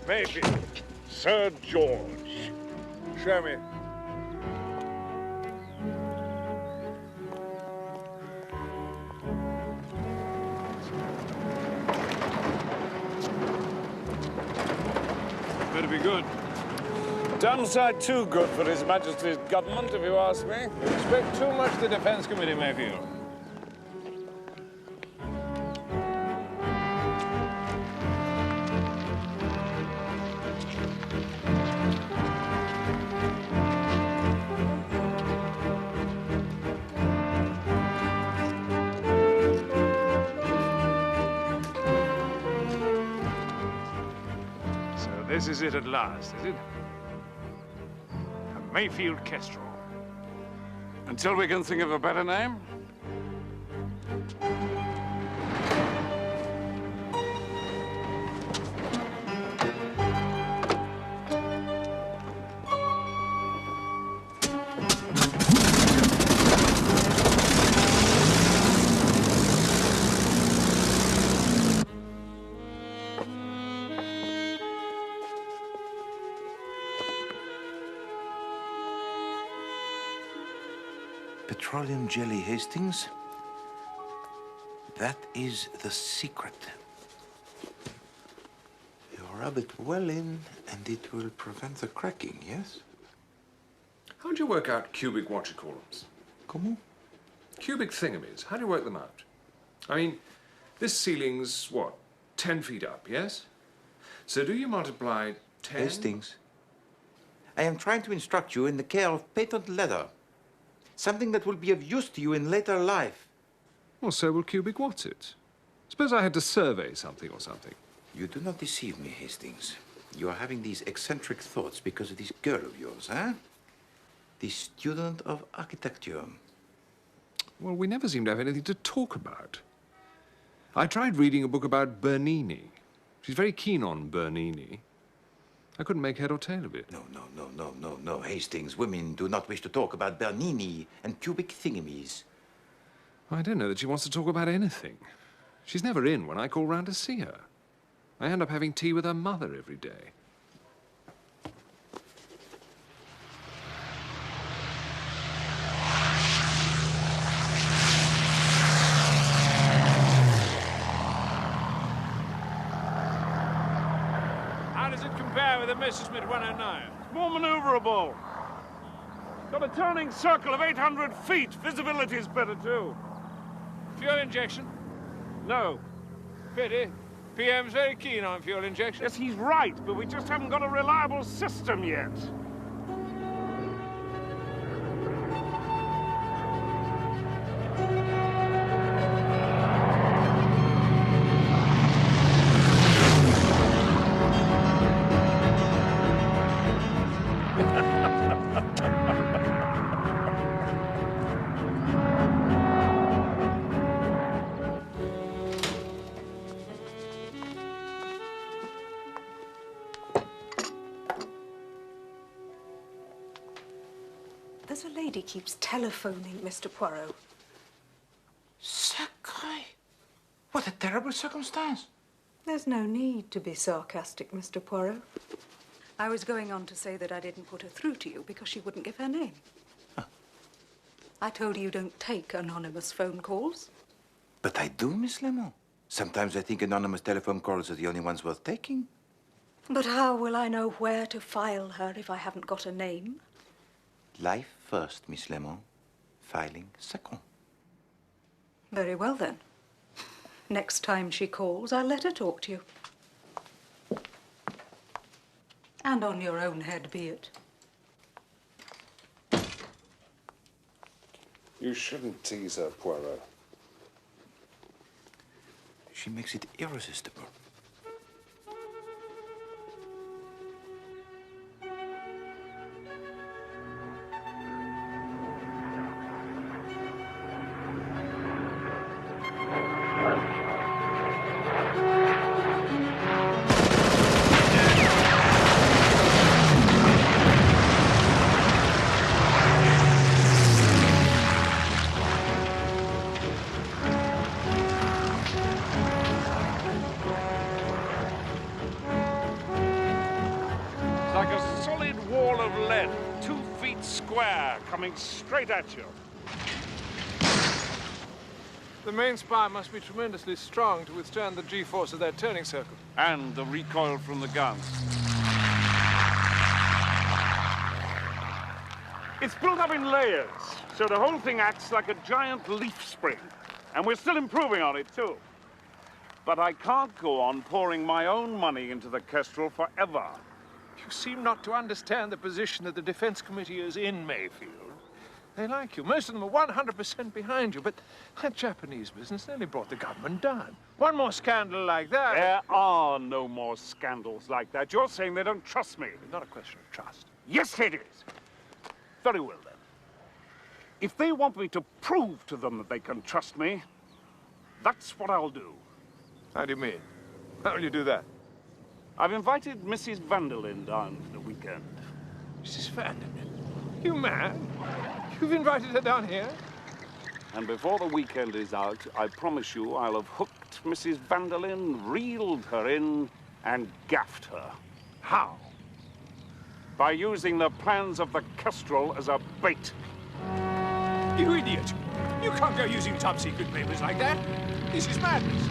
Mayfield, Sir George. Show me. Better be good. Damn sight too good for His Majesty's government, if you ask me. You expect too much the Defence Committee, Mayfield. This is it at last, is it? A Mayfield Kestrel. Until we can think of a better name? Petroleum jelly, Hastings. That is the secret. You rub it well in, and it will prevent the cracking, yes? How'd you work out cubic what-you-call-ems? Comment? Cubic thingamies. How do you work them out? I mean, this ceiling's, what, 10 feet up, yes? So do you multiply 10? Hastings, I am trying to instruct you in the care of patent leather. Something that will be of use to you in later life. Well, so will cubic what's-it. Suppose I had to survey something or something. You do not deceive me, Hastings. You are having these eccentric thoughts because of this girl of yours, huh? The student of architecture. Well, we never seem to have anything to talk about. I tried reading a book about Bernini. She's very keen on Bernini. I couldn't make head or tail of it. No, Hastings. Women do not wish to talk about Bernini and cubic thingamies. I don't know that she wants to talk about anything. She's never in when I call round to see her. I end up having tea with her mother every day. How does it compare with the Messerschmitt 109? More maneuverable. Got a turning circle of 800 feet. Visibility's better, too. Fuel injection? No. Pity. PM's very keen on fuel injection. Yes, he's right, but we just haven't got a reliable system yet. There's a lady keeps telephoning Mr. Poirot. Sacré! What a terrible circumstance. There's no need to be sarcastic, Mr. Poirot. I was going on to say that I didn't put her through to you because she wouldn't give her name. Huh. I told you don't take anonymous phone calls. But I do, Miss Lemon. Sometimes I think anonymous telephone calls are the only ones worth taking. But how will I know where to file her if I haven't got a name? Life first, Miss Lemon. Filing second. Very well, then. Next time she calls, I'll let her talk to you. And on your own head be it. You shouldn't tease her, Poirot. She makes it irresistible. solid wall of lead, 2 feet square, coming straight at you. The main spire must be tremendously strong to withstand the G-force of that turning circle. And the recoil from the guns. It's built up in layers, so the whole thing acts like a giant leaf spring. And we're still improving on it, too. But I can't go on pouring my own money into the Kestrel forever. You seem not to understand the position that the Defense Committee is in, Mayfield. They like you. Most of them are 100% behind you, but that Japanese business nearly brought the government down. One more scandal like that... There are no more scandals like that. You're saying they don't trust me. It's not a question of trust. Yes, it is. Very well, then. If they want me to prove to them that they can trust me, that's what I'll do. How do you mean? How will you do that? I've invited Mrs Vanderlyn down for the weekend. Mrs Vanderlyn? You mad? You've invited her down here? And before the weekend is out, I promise you I'll have hooked Mrs Vanderlyn, reeled her in, and gaffed her. How? By using the plans of the Kestrel as a bait. You idiot! You can't go using top-secret papers like that. This is madness.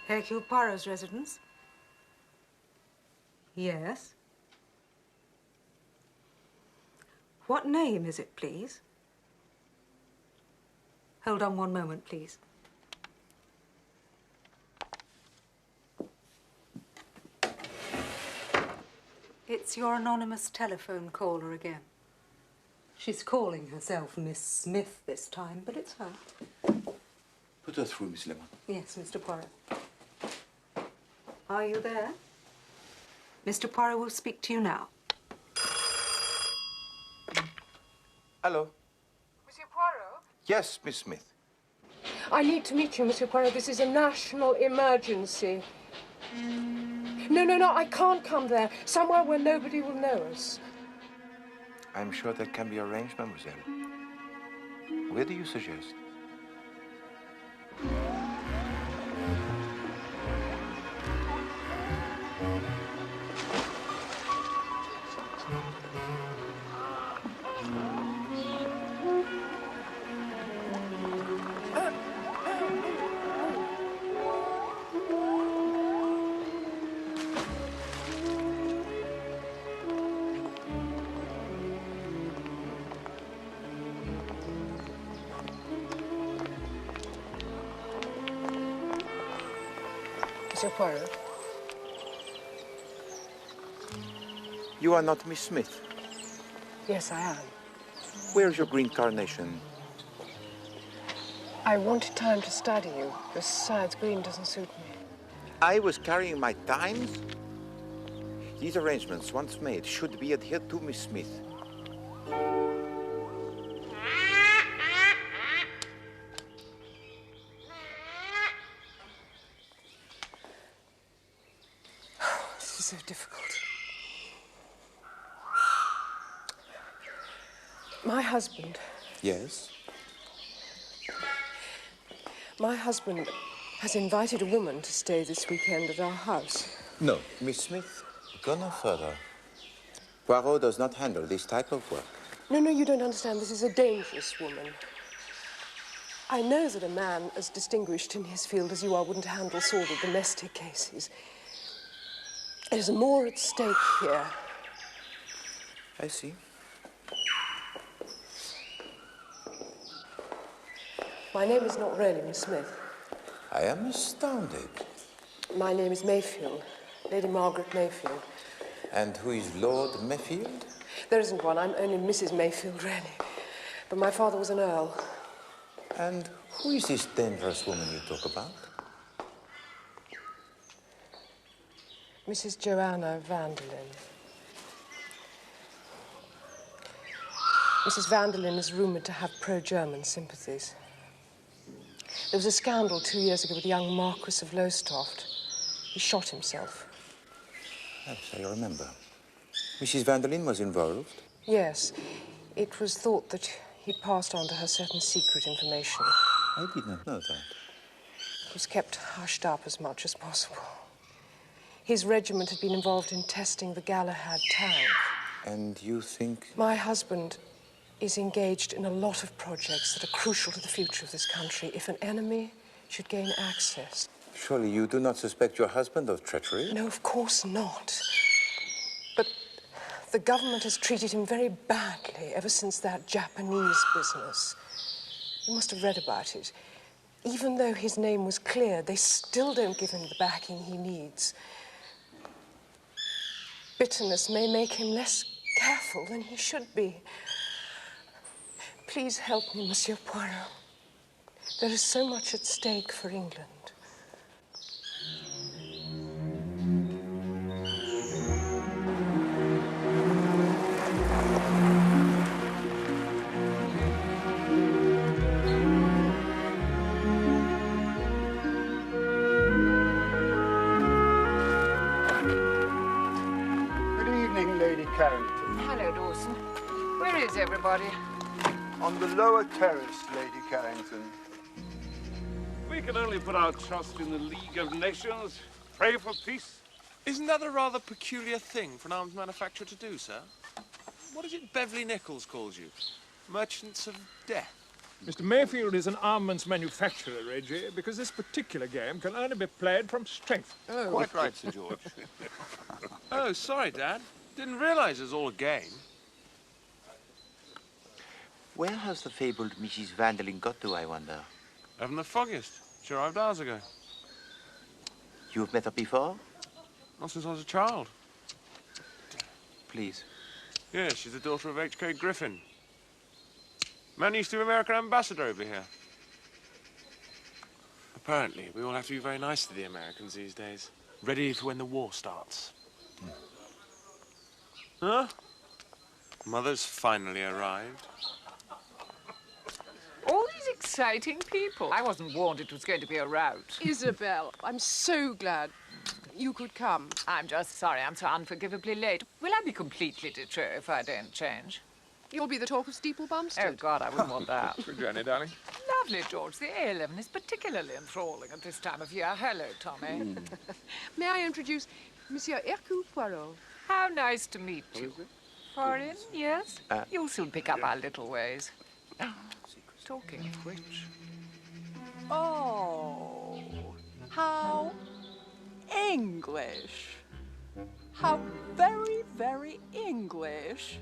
Hercule Poirot's residence? Yes. What name is it, please? Hold on one moment, please. It's your anonymous telephone caller again. She's calling herself Miss Smith this time, but it's her. Put her through, Miss Lemon. Yes, Mr. Poirot. Are you there? Mr. Poirot will speak to you now. Hello. Monsieur Poirot? Yes, Miss Smith. I need to meet you, Monsieur Poirot. This is a national emergency. No, I can't come there. Somewhere where nobody will know us. I'm sure that can be arranged, mademoiselle. Where do you suggest? Monsieur Poirot? You are not Miss Smith. Yes, I am. Where's your green carnation? I wanted time to study you. Besides, green doesn't suit me. I was carrying my times. These arrangements, once made, should be adhered to, Miss Smith. This is so difficult. My husband. Yes? My husband has invited a woman to stay this weekend at our house. No. Miss Smith, go no further. Poirot does not handle this type of work. No, you don't understand. This is a dangerous woman. I know that a man as distinguished in his field as you are wouldn't handle sordid domestic cases. There's more at stake here. I see. My name is not really Miss Smith. I am astounded. My name is Mayfield, Lady Margaret Mayfield. And who is Lord Mayfield? There isn't one. I'm only Mrs Mayfield, really. But my father was an earl. And who is this dangerous woman you talk about? Mrs Joanna Vanderlyn. Mrs Vanderlyn is rumoured to have pro-German sympathies. There was a scandal 2 years ago with the young Marquis of Lowestoft. He shot himself. Yes, I remember. Mrs Vanderlyn was involved? Yes. It was thought that he passed on to her certain secret information. I did not know that. It was kept hushed up as much as possible. His regiment had been involved in testing the Galahad tank. And you think... My husband is engaged in a lot of projects that are crucial to the future of this country if an enemy should gain access. Surely you do not suspect your husband of treachery? No, of course not. But the government has treated him very badly ever since that Japanese business. You must have read about it. Even though his name was cleared, they still don't give him the backing he needs. Bitterness may make him less careful than he should be. Please help me, Monsieur Poirot. There is so much at stake for England. Carrington. Hello, Dawson. Where is everybody? On the lower terrace, Lady Carrington. We can only put our trust in the League of Nations. Pray for peace. Isn't that a rather peculiar thing for an arms manufacturer to do, sir? What is it Beverley Nichols calls you? Merchants of death? Mr. Mayfield is an armaments manufacturer, Reggie, because this particular game can only be played from strength. Oh, quite right, Sir George. Oh, sorry, Dad. Didn't realize it was all a game. Where has the fabled Mrs Vanderlyn got to, I wonder? Haven't the foggiest. She arrived hours ago. You've met her before? Not since I was a child. Please. Yeah, she's the daughter of H.K. Griffin. Man used to be American ambassador over here. Apparently, we all have to be very nice to the Americans these days. Ready for when the war starts. Huh? Mother's finally arrived. All these exciting people. I wasn't warned it was going to be a rout. Isabel, I'm so glad you could come. I'm just sorry I'm so unforgivably late. Will I be completely de trop if I don't change? You'll be the talk of Steeple Bumstead. Oh, God, I wouldn't want that. Good journey, darling. Lovely, George. The A11 is particularly enthralling at this time of year. Hello, Tommy. May I introduce Monsieur Hercule Piorot? How nice to meet you. Foreign, yes? You'll soon pick up our little ways. Talking of which... Oh, how English. How very, very English.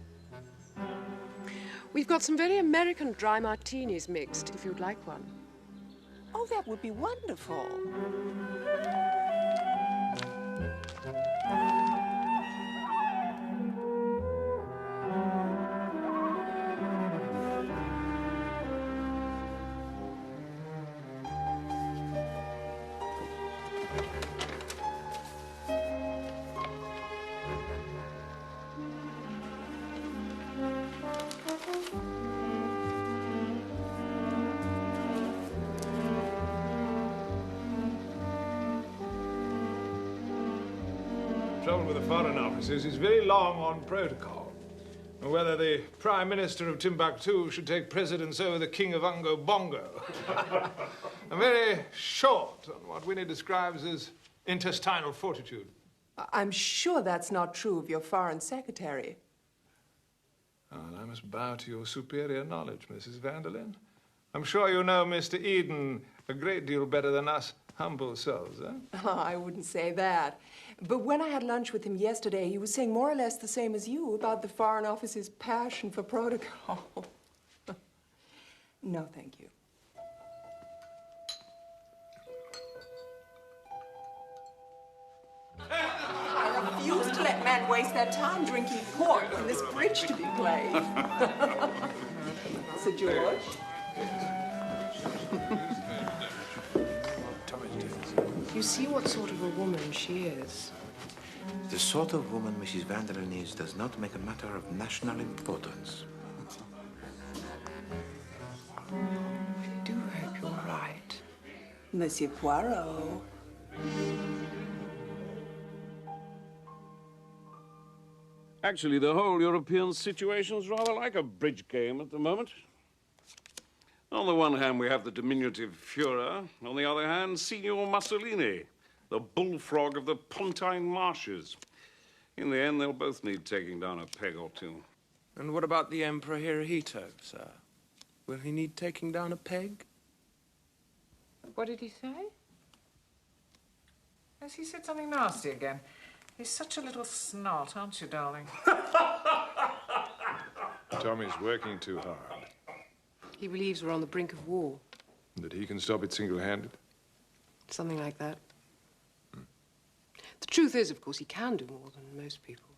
We've got some very American dry martinis mixed, if you'd like one. Oh, that would be wonderful. The trouble with the Foreign Office is it's very long on protocol. And whether the Prime Minister of Timbuktu should take precedence over the King of Ungo Bongo. And very short on what Winnie describes as intestinal fortitude. I'm sure that's not true of your Foreign Secretary. Oh, and I must bow to your superior knowledge, Mrs. Vanderlyn. I'm sure you know Mr. Eden a great deal better than us humble souls, eh? Oh, I wouldn't say that. But when I had lunch with him yesterday, he was saying more or less the same as you about the Foreign Office's passion for protocol. No, thank you. I refuse to let men waste their time drinking port when there's bridge to be played. Sir George? You see what sort of a woman she is. The sort of woman Mrs. Vanderlyn is does not make a matter of national importance. I do hope you're right. Monsieur Poirot. Actually, the whole European situation's rather like a bridge game at the moment. On the one hand, we have the diminutive Führer. On the other hand, Signor Mussolini, the bullfrog of the Pontine marshes. In the end, they'll both need taking down a peg or two. And what about the Emperor Hirohito, sir? Will he need taking down a peg? What did he say? Has he said something nasty again? He's such a little snot, aren't you, darling? Tommy's working too hard. He believes we're on the brink of war. That he can stop it single-handed? Something like that. The truth is, of course, he can do more than most people.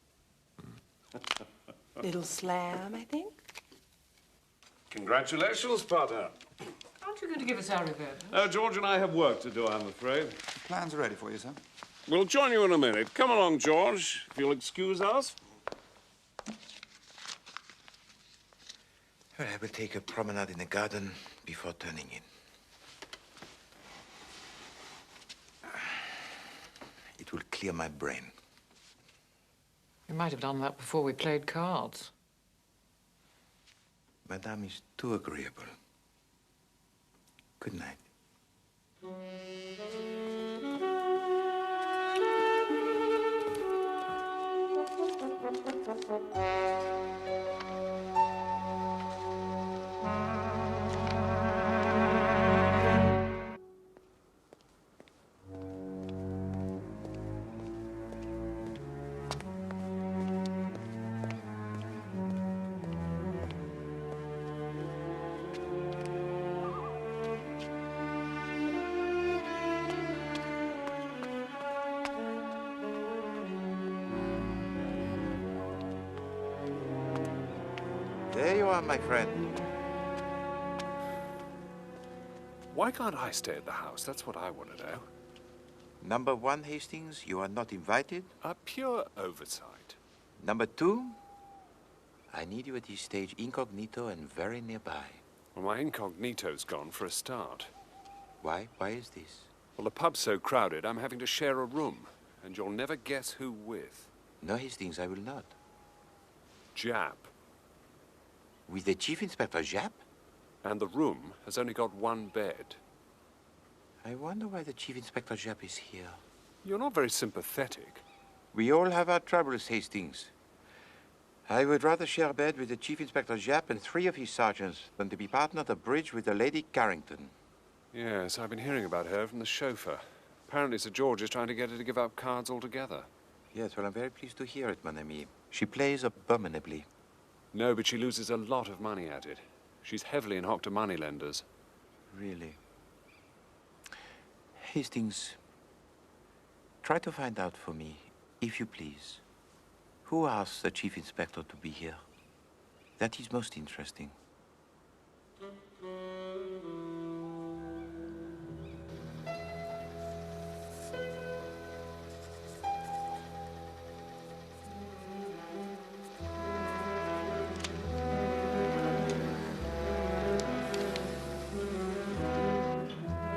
Little slam, I think. Congratulations, partner. Aren't you going to give us our revenge? George and I have work to do, I'm afraid. The plans are ready for you, sir. We'll join you in a minute. Come along, George, if you'll excuse us. I will take a promenade in the garden before turning in. It will clear my brain. We might have done that before we played cards. Madame is too agreeable. Good night. There you are, my friend. Why can't I stay at the house? That's what I want to know. Number 1, Hastings, you are not invited. A pure oversight. Number 2, I need you at this stage incognito and very nearby. Well, my incognito's gone for a start. Why? Why is this? Well, the pub's so crowded, I'm having to share a room. And you'll never guess who with. No, Hastings, I will not. Jap. With the Chief Inspector Jap? And the room has only got one bed. I wonder why the Chief Inspector Jap is here. You're not very sympathetic. We all have our troubles, Hastings. I would rather share a bed with the Chief Inspector Jap and 3 of his sergeants than to be partnered at bridge with the Lady Carrington. Yes, I've been hearing about her from the chauffeur. Apparently Sir George is trying to get her to give up cards altogether. Yes, well, I'm very pleased to hear it, mon ami. She plays abominably. No, but she loses a lot of money at it. She's heavily in hock to moneylenders. Really? Hastings, try to find out for me, if you please, who asked the Chief Inspector to be here? That is most interesting.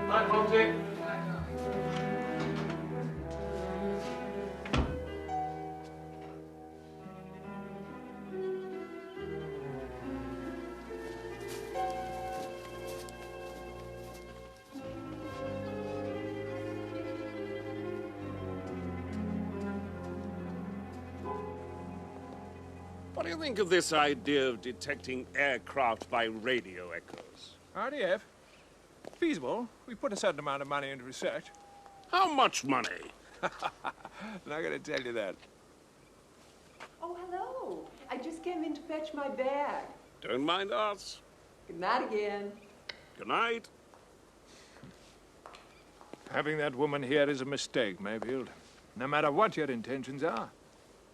Hi, Monty. What do you think of this idea of detecting aircraft by radio echoes? RDF? Feasible. We put a certain amount of money into research. How much money? Not going to tell you that. Oh, hello. I just came in to fetch my bag. Don't mind us. Good night again. Good night. Having that woman here is a mistake, Mayfield. No matter what your intentions are,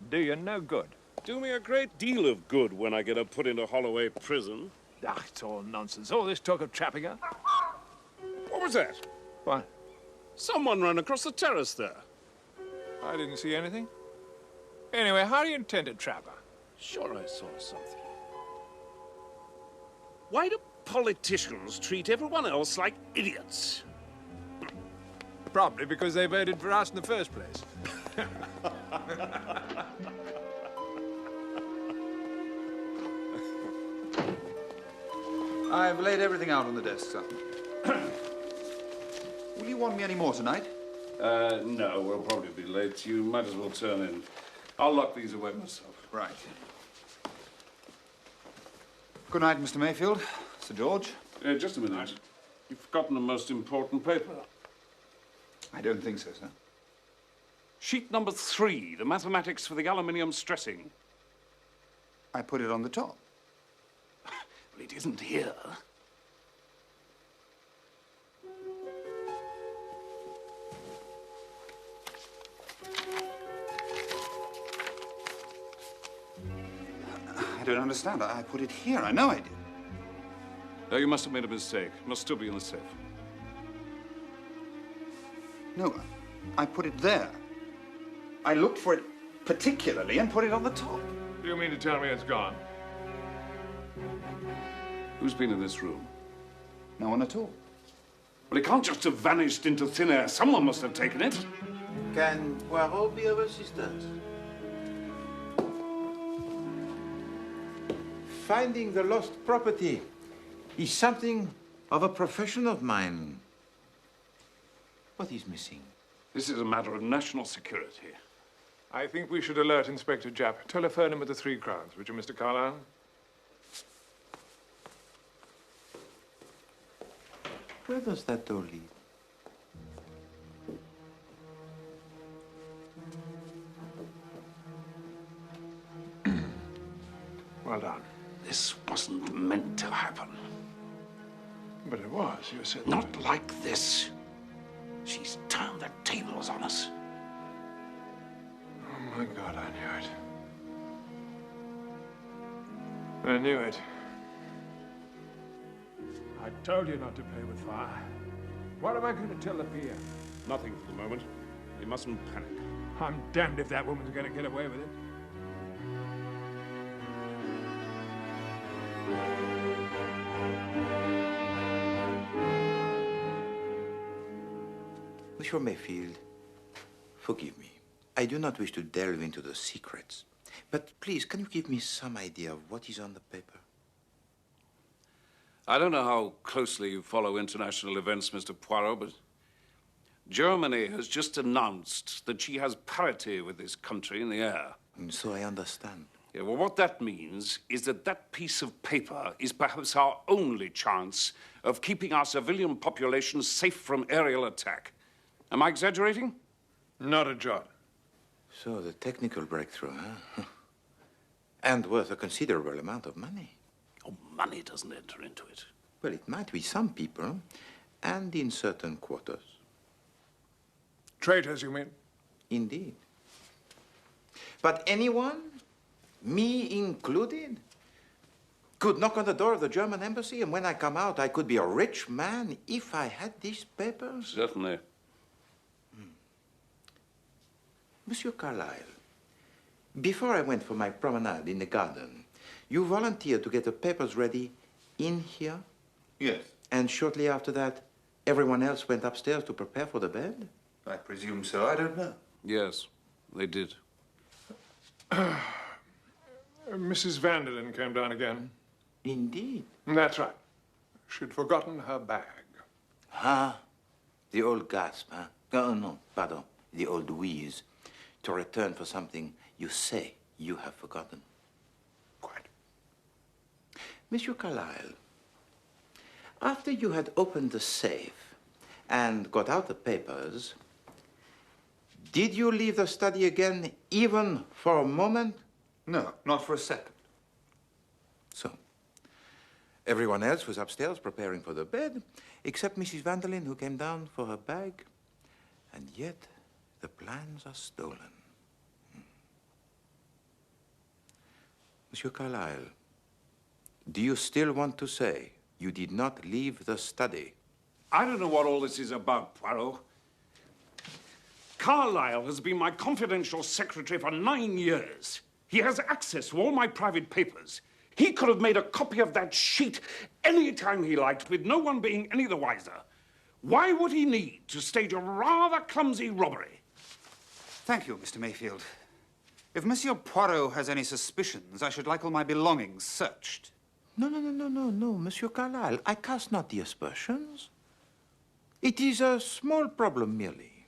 do you no good. Do me a great deal of good when I get her put into Holloway prison. Ah, it's all nonsense. All this talk of trapping her. What was that? What? Someone ran across the terrace there. I didn't see anything. Anyway, how do you intend to trap her? Sure I saw something. Why do politicians treat everyone else like idiots? Probably because they voted for us in the first place. I've laid everything out on the desk, sir. Will you want me any more tonight? No, we'll probably be late. You might as well turn in. I'll lock these away myself. Right. Good night, Mr. Mayfield. Sir George. Just a minute. You've forgotten the most important paper. I don't think so, sir. Sheet number 3, the mathematics for the aluminium stressing. I put it on the top. Well, it isn't here. I don't understand. I put it here. I know I did. No, you must have made a mistake. It must still be in the safe. No, I put it there. I looked for it particularly and put it on the top. Do you mean to tell me it's gone? Who's been in this room? No one at all. Well, it can't just have vanished into thin air. Someone must have taken it. Can Poirot be of assistance? Finding the lost property is something of a profession of mine. What is missing? This is a matter of national security. I think we should alert Inspector Japp. Telephone him at the 3 Crowns, would you, Mr. Carlile? Where does that door lead? Well done. This wasn't meant to happen. But it was, you said. Not like this. She's turned the tables on us. Oh, my God, I knew it. I knew it. I told you not to play with fire. What am I going to tell the peer? Nothing for the moment. You mustn't panic. I'm damned if that woman's going to get away with it. Monsieur Mayfield, forgive me. I do not wish to delve into the secrets. But please, can you give me some idea of what is on the paper? I don't know how closely you follow international events, Mr. Poirot, but Germany has just announced that she has parity with this country in the air. So I understand. Yeah, well, what that means is that that piece of paper is perhaps our only chance of keeping our civilian population safe from aerial attack. Am I exaggerating? Not a jot. So the technical breakthrough, huh? And worth a considerable amount of money. Oh, money doesn't enter into it. Well, it might with some people, and in certain quarters. Traitors, you mean? Indeed. But anyone, me included, could knock on the door of the German embassy, and when I come out, I could be a rich man if I had these papers. Certainly. Monsieur Carlile, before I went for my promenade in the garden, you volunteered to get the papers ready in here? Yes. And shortly after that, everyone else went upstairs to prepare for the bed? I presume so. I don't know. Yes, they did. Mrs Vanderlyn came down again. Indeed. That's right. She'd forgotten her bag. Ah, the old gasp, huh? Oh, no, pardon. The old wheeze. To return for something you say you have forgotten. Quite. Monsieur Carlile, after you had opened the safe and got out the papers, did you leave the study again even for a moment? No, not for a second. So, everyone else was upstairs preparing for the bed, except Mrs Vanderlyn, who came down for her bag. And yet, the plans are stolen. Monsieur Carlile, do you still want to say you did not leave the study? I don't know what all this is about, Poirot. Carlile has been my confidential secretary for 9 years. He has access to all my private papers. He could have made a copy of that sheet any time he liked, with no one being any the wiser. Why would he need to stage a rather clumsy robbery? Thank you, Mr. Mayfield. If Monsieur Poirot has any suspicions, I should like all my belongings searched. No, Monsieur Carlile. I cast not the aspersions. It is a small problem merely,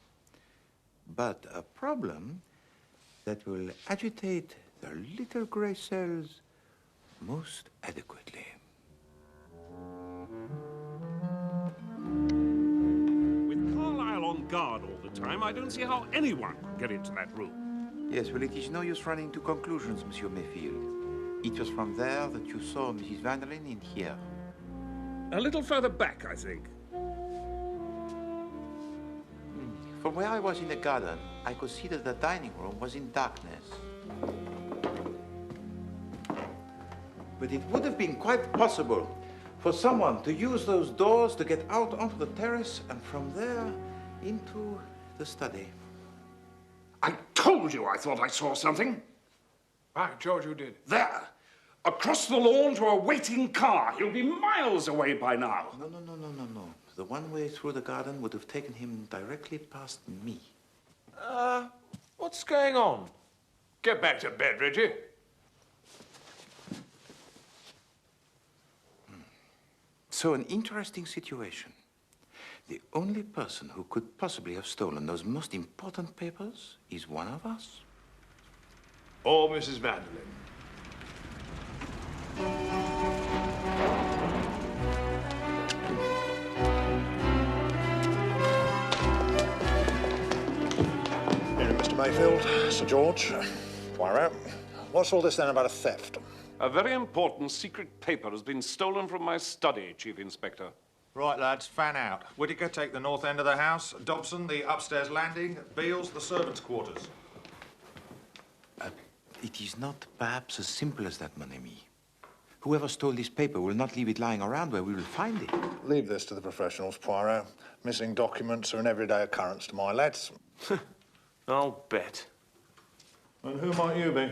but a problem that will agitate the little grey cells most adequately. With Carlile on guard all the time, I don't see how anyone could get into that room. Yes, well, it is no use running to conclusions, Monsieur Mayfield. It was from there that you saw Mrs Vanderlyn in here. A little further back, I think. From where I was in the garden, I could see that the dining room was in darkness. But it would have been quite possible for someone to use those doors to get out onto the terrace and from there into the study. I told you I thought I saw something. By George, you did. There. Across the lawn to a waiting car. He'll be miles away by now. No. The one way through the garden would have taken him directly past me. What's going on? Get back to bed, Reggie. So an interesting situation. The only person who could possibly have stolen those most important papers is one of us. Or Mrs Vanderlyn. Mr Mayfield, Sir George, Poirot. What's all this then about a theft? A very important secret paper has been stolen from my study, Chief Inspector. Right, lads, fan out. Whittaker, take the north end of the house. Dobson, the upstairs landing. Beales, the servants' quarters. It is not perhaps as simple as that, mon ami. Whoever stole this paper will not leave it lying around where we will find it. Leave this to the professionals, Poirot. Missing documents are an everyday occurrence to my lads. I'll bet. And who might you be?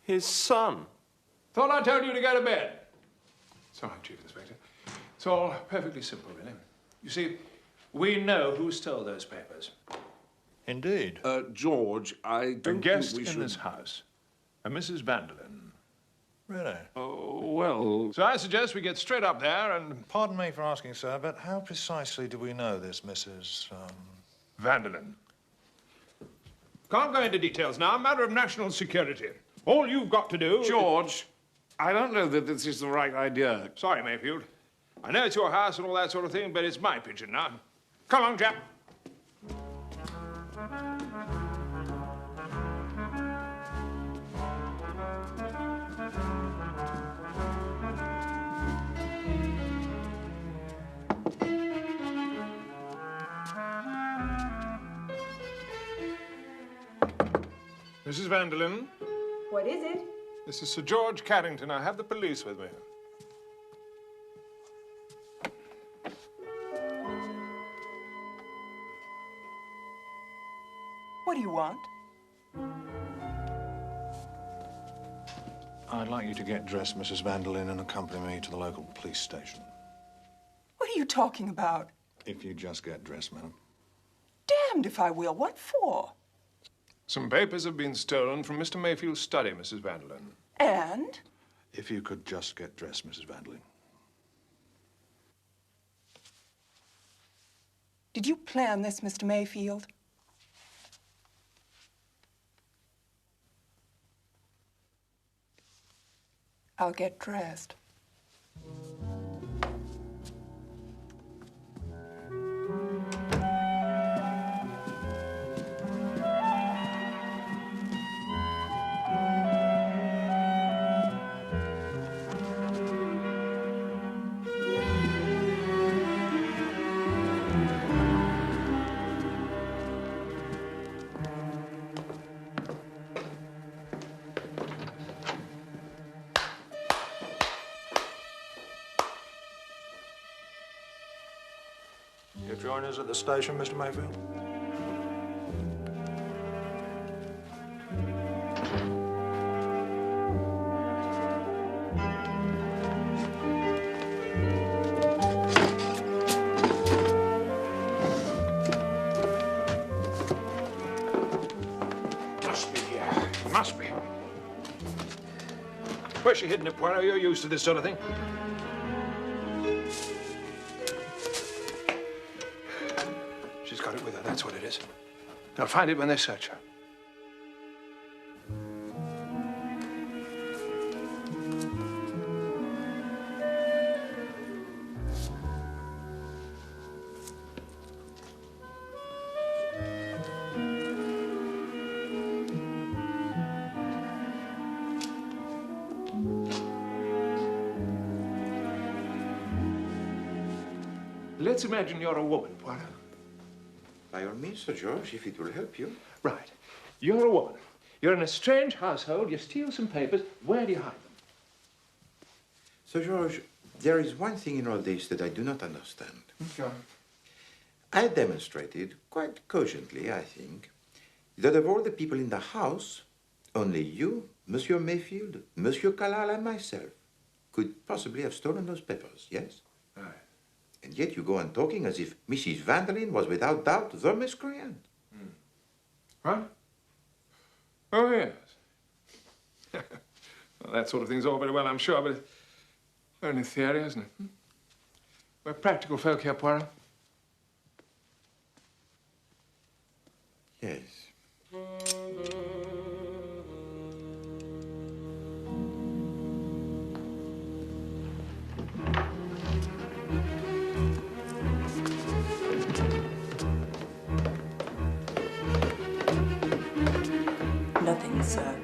His son. Thought I told you to go to bed. Sorry, Chief Inspector. It's all perfectly simple, really. You see, we know who stole those papers. Indeed. George, I don't think guest we should... in this house, a Mrs Vanderlyn. Really? Oh, well... So I suggest we get straight up there and... Pardon me for asking, sir, but how precisely do we know this Mrs. Vanderlyn? Can't go into details now. A matter of national security. All you've got to do... George, I don't know that this is the right idea. Sorry, Mayfield. I know it's your house and all that sort of thing, but it's my pigeon now. Come on, chap. Mrs Vanderlyn? What is it? This is Sir George Carrington. I have the police with me. What do you want? I'd like you to get dressed, Mrs. Vanderlyn, and accompany me to the local police station. What are you talking about? If you just get dressed, madam. Damned if I will. What for? Some papers have been stolen from Mr. Mayfield's study, Mrs. Vanderlyn. And? If you could just get dressed, Mrs. Vanderlyn. Did you plan this, Mr. Mayfield? I'll get dressed. You join us at the station, Mr. Mayfield? Must be here. Must be. Where's she hidden it, Poirot? You're used to this sort of thing. She's got it with her, that's what it is. They'll find it when they search her. Let's imagine you're a woman, Poirot. By all means, Sir George, if it will help you. Right. You're a woman. You're in a strange household. You steal some papers. Where do you hide them? Sir George, there is one thing in all this that I do not understand. Sure. I demonstrated, quite cogently, I think, that of all the people in the house, only you, Monsieur Mayfield, Monsieur Carlile, and myself could possibly have stolen those papers, yes? Right. And yet you go on talking as if Mrs Vanderlyn was without doubt the miscreant. What? Oh, yes. Well, that sort of thing's all very well, I'm sure, but it's only theory, isn't it? We're practical folk here, Poirot. Yes. Nothing, sir.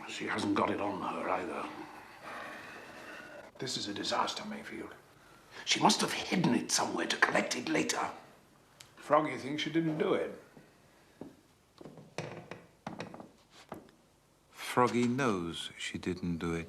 She hasn't got it on her either. This is a disaster, Mayfield. She must have hidden it somewhere to collect it later. Froggy thinks she didn't do it. Froggy knows she didn't do it.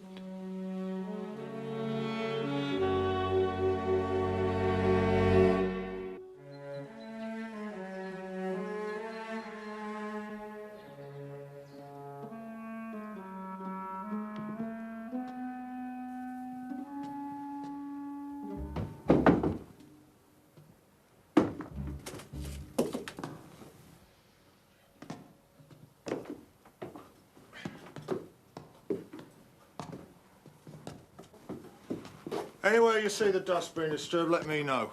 Anywhere you see the dust being disturbed, let me know.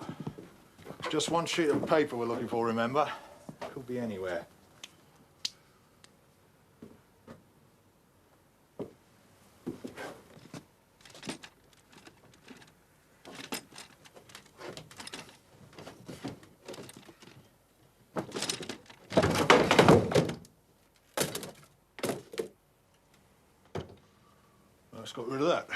Just one sheet of paper we're looking for, remember? Could be anywhere. Let's get rid of that.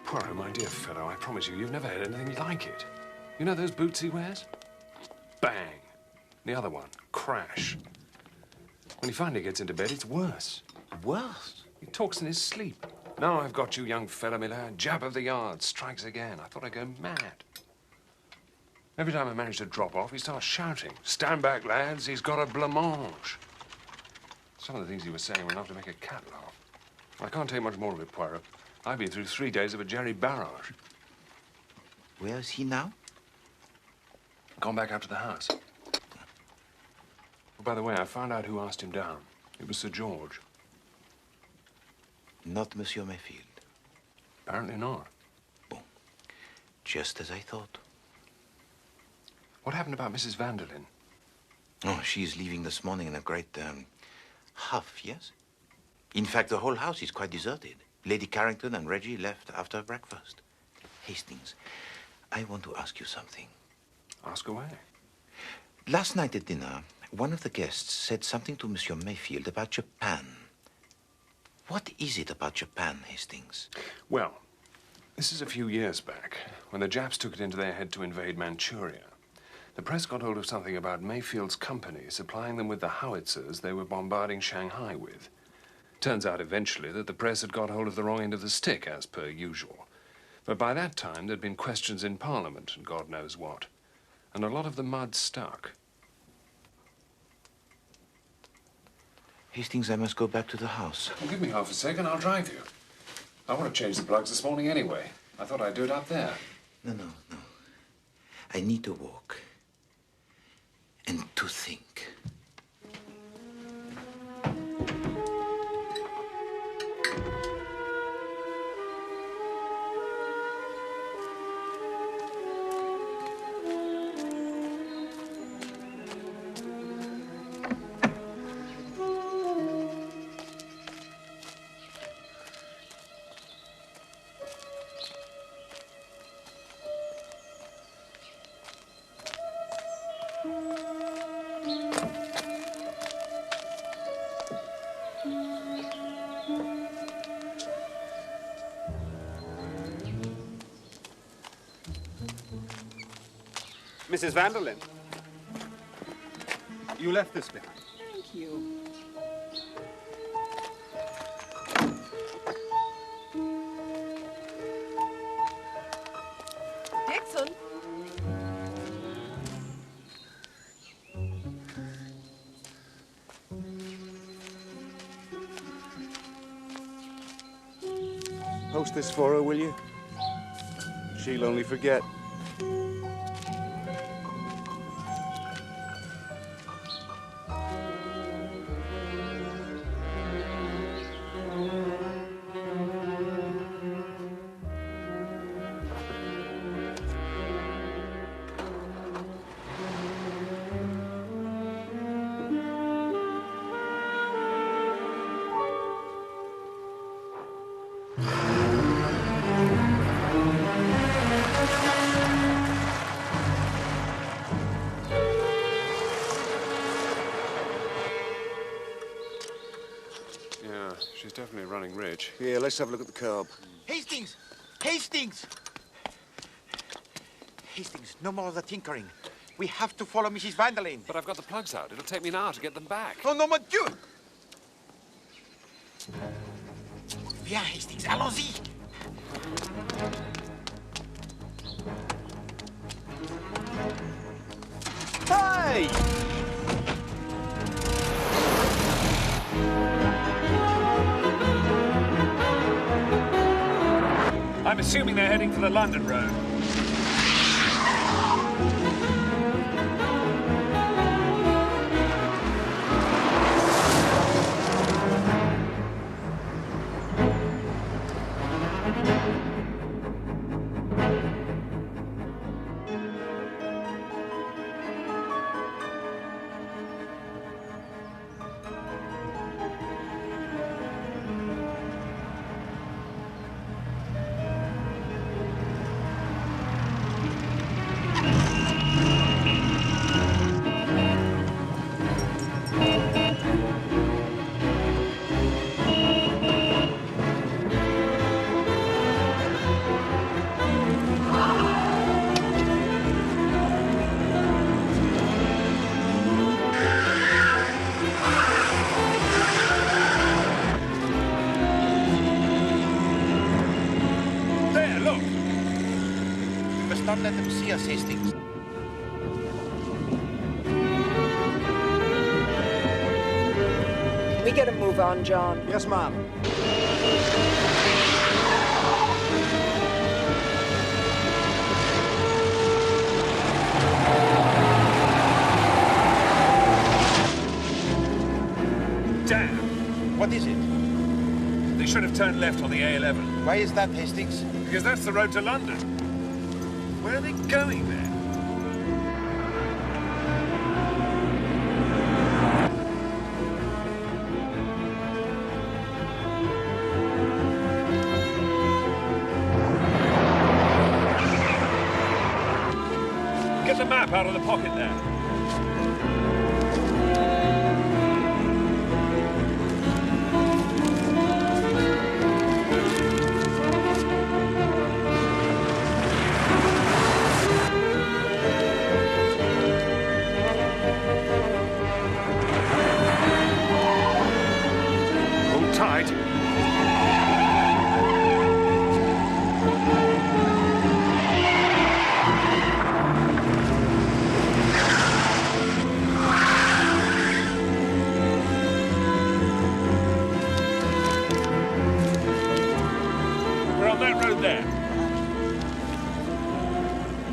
Poirot, my dear fellow, I promise you, you've never had anything like it. You know those boots he wears? Bang. The other one, crash. When he finally gets into bed, it's worse. Worse? He talks in his sleep. Now I've got you, young fella, my lad. Jab of the yard, strikes again. I thought I'd go mad. Every time I manage to drop off, he starts shouting. Stand back, lads, he's got a blancmange. Some of the things he was saying were enough to make a cat laugh. I can't take much more of it, Poirot. I've been through 3 days of a jerry barrage. Where is he now? Gone back up to the house. Oh, by the way, I found out who asked him down. It was Sir George. Not Monsieur Mayfield. Apparently not. Bon. Just as I thought. What happened about Mrs Vanderlyn? Oh, she's leaving this morning in a great huff, yes? In fact, the whole house is quite deserted. Lady Carrington and Reggie left after breakfast. Hastings, I want to ask you something. Ask away. Last night at dinner, one of the guests said something to Monsieur Mayfield about Japan. What is it about Japan, Hastings? Well, this is a few years back, when the Japs took it into their head to invade Manchuria. The press got hold of something about Mayfield's company supplying them with the howitzers they were bombarding Shanghai with. Turns out eventually that the press had got hold of the wrong end of the stick, as per usual. But by that time, there'd been questions in Parliament and God knows what. And a lot of the mud stuck. Hastings, I must go back to the house. Well, give me half a second, I'll drive you. I want to change the plugs this morning anyway. I thought I'd do it up there. No. I need to walk. And to think. Mrs Vanderlyn, you left this behind. Thank you. Dixon? Post this for her, will you? She'll only forget. She's definitely running rich. Yeah, let's have a look at the curb. Hastings! Hastings! Hastings, no more of the tinkering. We have to follow Mrs Vanderlyn. But I've got the plugs out. It'll take me an hour to get them back. Oh, no, mon Dieu! Viens, Hastings, allons-y! Hey! I'm assuming they're heading for the London road. Don't let them see us, Hastings. We get a move on, John. Yes, ma'am. Damn! What is it? They should have turned left on the A11. Why is that, Hastings? Because that's the road to London. Where are they going then? map out of the pocket there. Hold tight.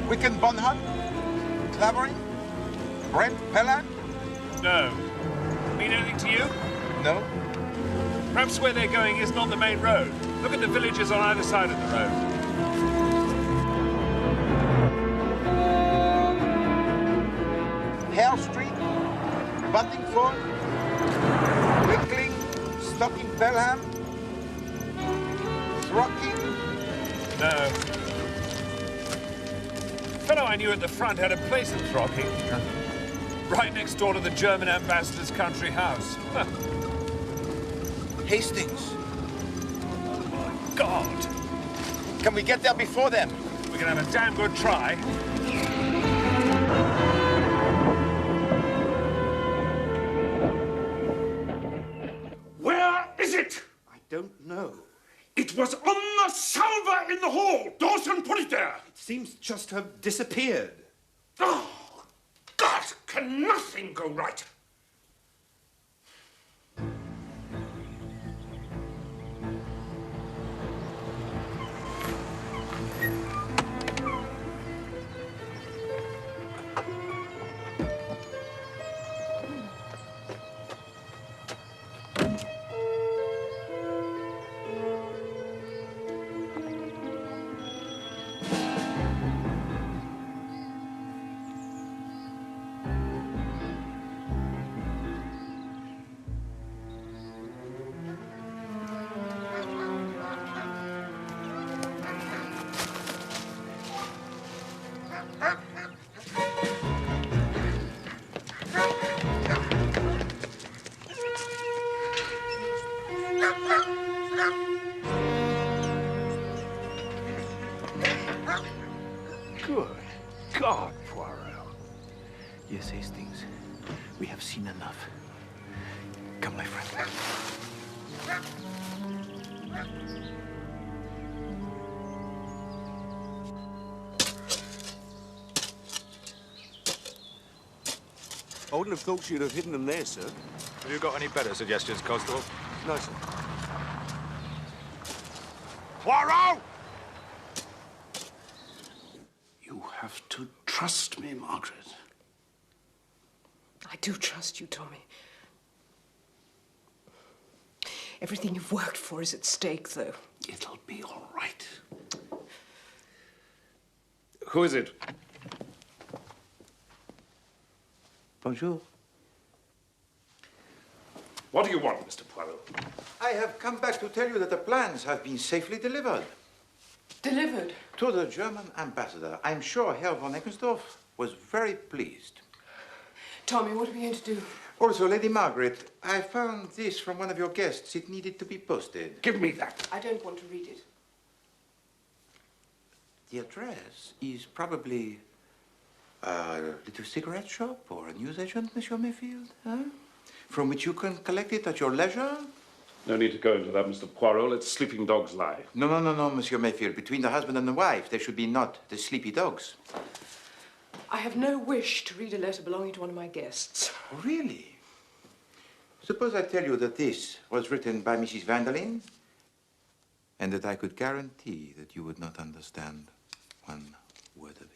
Wicken Bonham? Clavering? Brent Pelham? No. Mean anything to you? No. Perhaps where they're going isn't on the main road. Look at the villages on either side of the road. Hare Street? Buntingford? Wickling? Stocking Pelham? Throcking? No. The fellow I knew at the front had a place in Throcking. Right next door to the German ambassador's country house. Hastings. Oh, my God. Can we get there before them? We can have a damn good try. Where is it? I don't know. It was on the salver in the hall. Dawson put it there. It seems just to have disappeared. Oh, God, can nothing go right? Good God, Poirot. Yes, Hastings. We have seen enough. Come, my friend. I wouldn't have thought you'd have hidden them there, sir. Have you got any better suggestions, Constable? No, sir. Poirot! You have to trust me, Margaret. I do trust you, Tommy. Everything you've worked for is at stake, though. It'll be all right. Who is it? Bonjour. What do you want, Mr. Poirot? I have come back to tell you that the plans have been safely delivered. Delivered? To the German ambassador. I'm sure Herr von Eckensdorff was very pleased. Tommy, what are we going to do? Also, Lady Margaret, I found this from one of your guests. It needed to be posted. Give me that. I don't want to read it. The address is probably a little cigarette shop or a newsagent, Monsieur Mayfield, huh? From which you can collect it at your leisure? No need to go into that, Mr. Poirot. Let sleeping dogs lie. No, Monsieur Mayfield. Between the husband and the wife, there should be not the sleepy dogs. I have no wish to read a letter belonging to one of my guests. Oh, really? Suppose I tell you that this was written by Mrs Vanderlyn, and that I could guarantee that you would not understand one word of it.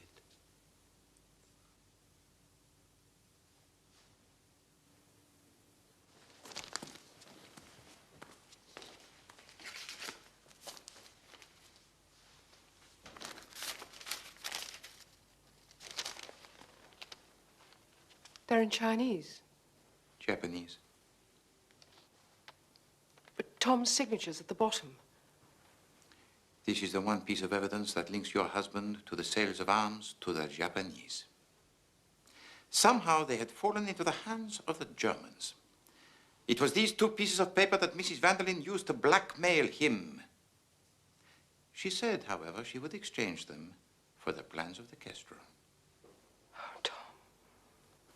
They're in Chinese. Japanese. But Tom's signature's at the bottom. This is the one piece of evidence that links your husband to the sales of arms to the Japanese. Somehow they had fallen into the hands of the Germans. It was these 2 pieces of paper that Mrs. Vanderlyn used to blackmail him. She said, however, she would exchange them for the plans of the Castro. Oh, Tom.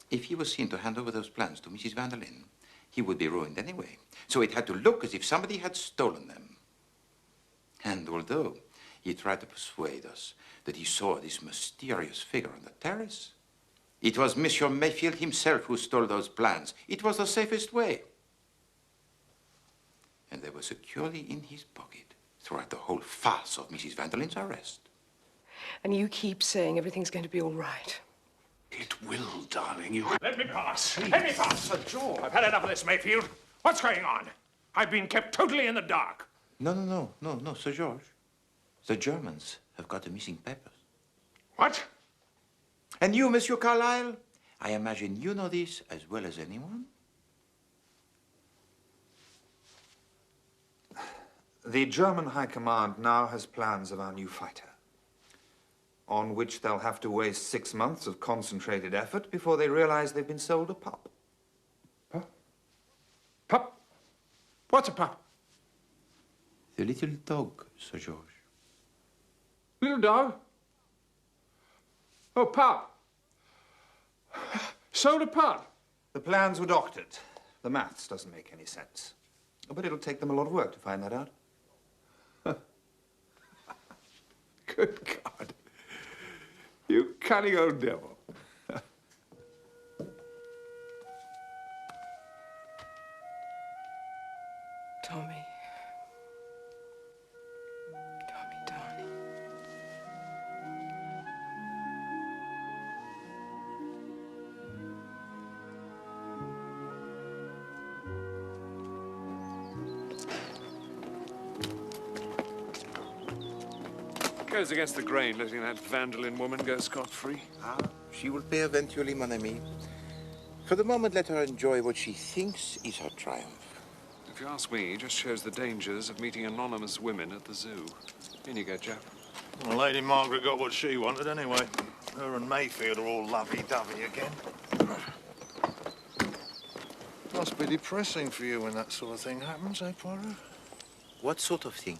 If he was seen to hand over those plans to Mrs. Vanderlyn, he would be ruined anyway. So it had to look as if somebody had stolen them. And although he tried to persuade us that he saw this mysterious figure on the terrace, it was Monsieur Mayfield himself who stole those plans. It was the safest way. And they were securely in his pocket throughout the whole farce of Mrs. Vanderlyn's arrest. And you keep saying everything's going to be all right. It will, darling. You... Let me pass. Let me pass. Sir George. I've had enough of this, Mayfield. What's going on? I've been kept totally in the dark. No, Sir George. The Germans have got the missing papers. What? And you, Monsieur Carlile, I imagine you know this as well as anyone? The German High Command now has plans of our new fighter, on which they'll have to waste 6 months of concentrated effort before they realize they've been sold a pup. Pup? Pup? What's a pup? The little dog, Sir George. Little dog? Oh, pup. Sold a pup. The plans were doctored. The maths doesn't make any sense. But it'll take them a lot of work to find that out. Good God. You cunning old devil. Tommy. Tommy, darling. Goes against the grain, letting that Vanderlyn woman go scot-free. Ah, she will pay eventually, mon ami. For the moment, let her enjoy what she thinks is her triumph. If you ask me, it just shows the dangers of meeting anonymous women at the zoo. In you go, Jap. Well, Lady Margaret got what she wanted anyway. Her and Mayfield are all lovey-dovey again. Must be depressing for you when that sort of thing happens, eh, Poirot? What sort of thing?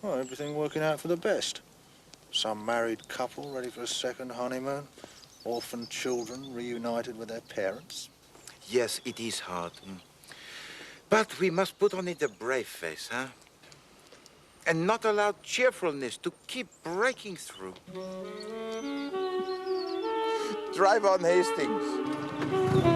Well, everything working out for the best. Some married couple ready for a second honeymoon. Orphaned children reunited with their parents. Yes, it is hard. But we must put on it a brave face, huh? And not allow cheerfulness to keep breaking through. Drive on, Hastings.